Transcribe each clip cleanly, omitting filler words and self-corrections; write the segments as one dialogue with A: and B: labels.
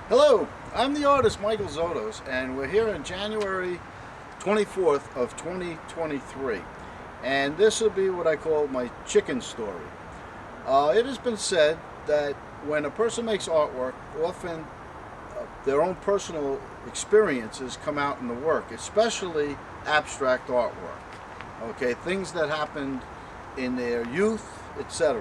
A: Hello, I'm the artist Michael Zotos, and we're here on January 24th of 2023. And this will be what I call my chicken story. It has been said that when a person makes artwork, often their own personal experiences come out in the work, especially abstract artwork. Okay, things that happened in their youth, etc.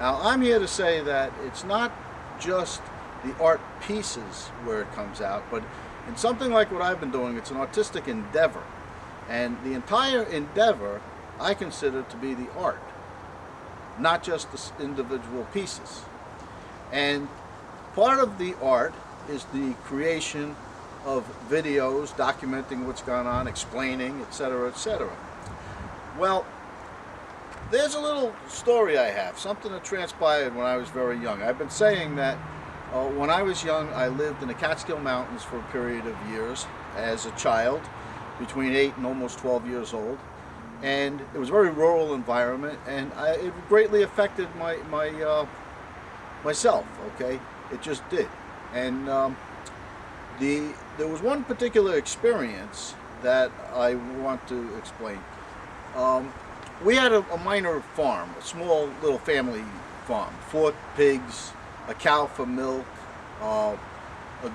A: Now, I'm here to say that it's not just the art pieces where it comes out, but in something like what I've been doing, it's an artistic endeavor. And the entire endeavor I consider to be the art, not just the individual pieces. And part of the art is the creation of videos documenting what's going on, explaining, etc., etc. Well, there's a little story I have, something that transpired when I was very young. I've been saying that when I was young, I lived in the Catskill Mountains for a period of years as a child, between 8 and almost 12 years old. And it was a very rural environment, and it greatly affected myself, okay? It just did. And there was one particular experience that I want to explain. We had a minor farm, a small little family farm, 4 pigs, a cow for milk, a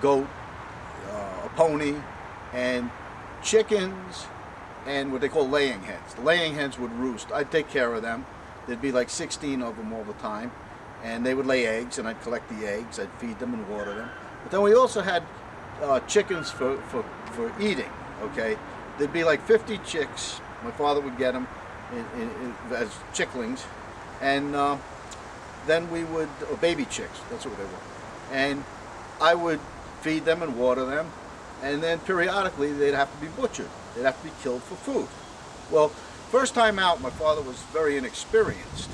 A: goat, a pony, and chickens, and what they call laying hens. The laying hens would roost. I'd take care of them. There'd be like 16 of them all the time, and they would lay eggs, and I'd collect the eggs. I'd feed them and water them. But then we also had chickens for eating, okay? There'd be like 50 chicks. My father would get them as chicklings, and then we would, or baby chicks, that's what they were. And I would feed them and water them, and then periodically they'd have to be butchered. They'd have to be killed for food. Well, first time out, my father was very inexperienced,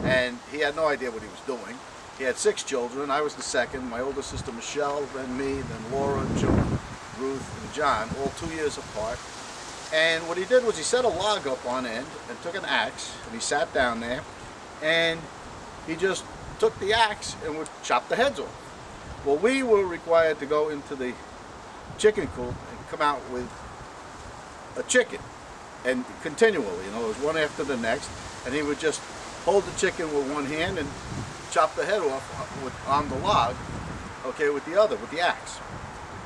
A: and he had no idea what he was doing. He had 6 children. I was the second. My older sister Michelle, then me, then Laura, Joan, Ruth, and John, all 2 years apart. And what he did was he set a log up on end and took an axe, and he sat down there, and he just took the axe and would chop the heads off. Well, we were required to go into the chicken coop and come out with a chicken, and continually, it was one after the next, and he would just hold the chicken with one hand and chop the head off on the log, okay, with the other, with the axe.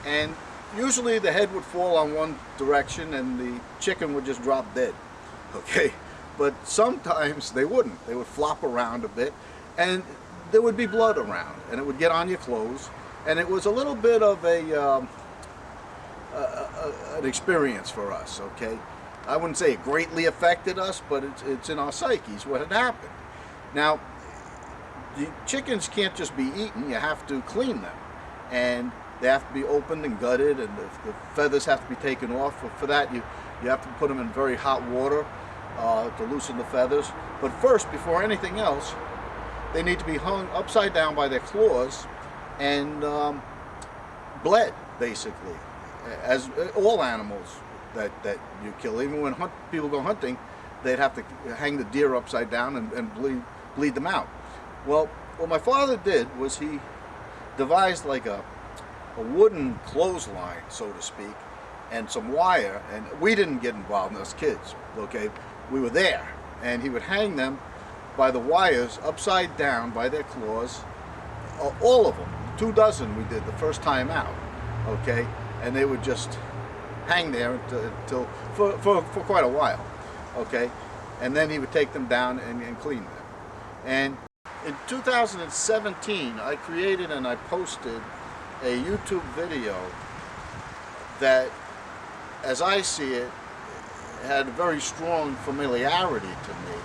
A: And usually the head would fall on one direction and the chicken would just drop dead, okay? But sometimes they wouldn't. They would flop around a bit, and there would be blood around, and it would get on your clothes, and it was a little bit of an experience for us, okay? I wouldn't say it greatly affected us, but it's in our psyches what had happened. Now, the chickens can't just be eaten, you have to clean them, and they have to be opened and gutted, and the feathers have to be taken off. For that, you have to put them in very hot water to loosen the feathers. But first, before anything else, they need to be hung upside down by their claws and bled, basically, as all animals that you kill. Even when people go hunting, they'd have to hang the deer upside down and bleed them out. Well, what my father did was he devised like a wooden clothesline, so to speak, and some wire, and we didn't get involved as kids, okay? We were there, and he would hang them by the wires upside down by their claws, all of them, 24 we did the first time out, okay? And they would just hang there until for quite a while, okay? And then he would take them down and clean them. And in 2017, I created and I posted a YouTube video that, as I see it, had a very strong familiarity to me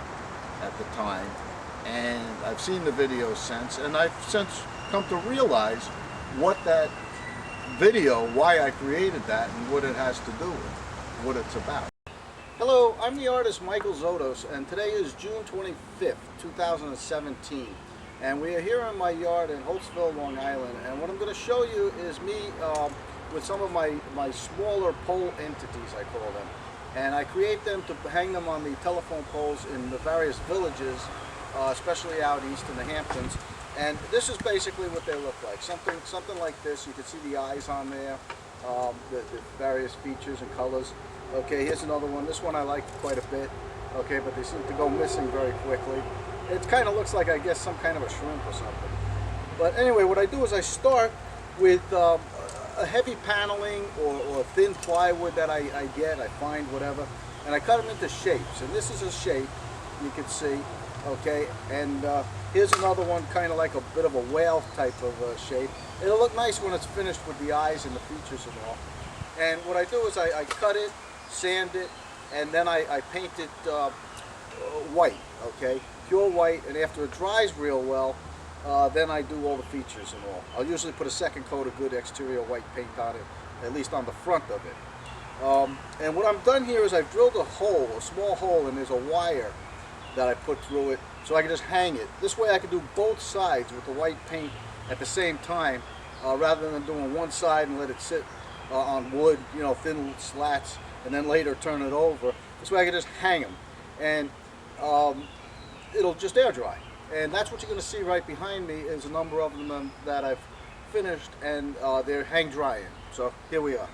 A: at the time, and I've seen the video since, and I've since come to realize what that video, why I created that, and what it has to do with, what it's about. Hello, I'm the artist Michael Zotos, and today is June 25th, 2017. And we are here in my yard in Holtzville, Long Island, and what I'm going to show you is me with some of my smaller pole entities, I call them. And I create them to hang them on the telephone poles in the various villages, especially out east in the Hamptons, And this is basically what they look like. Something like this. You can see the eyes on there, the various features and colors. Okay, here's another one. This one I like quite a bit. Okay, but they seem to go missing very quickly. It kind of looks like, I guess, some kind of a shrimp or something. But anyway, what I do is I start with a heavy paneling or thin plywood that I find, whatever, and I cut them into shapes. And this is a shape, you can see, okay, and here's another one, kind of like a bit of a whale type of shape. It'll look nice when it's finished with the eyes and the features and all. And what I do is I cut it, sand it, and then I paint it white, okay, pure white, and after it dries real well, then I do all the features and all. I'll usually put a second coat of good exterior white paint on it, at least on the front of it. And what I've done here is I've drilled a hole, a small hole, and there's a wire that I put through it so I can just hang it. This way I can do both sides with the white paint at the same time, rather than doing one side and let it sit on wood, you know, thin slats, and then later turn it over. This way I can just hang them, and it'll just air dry. And that's what you're going to see right behind me is a number of them that I've finished, and they're hang drying. So here we are.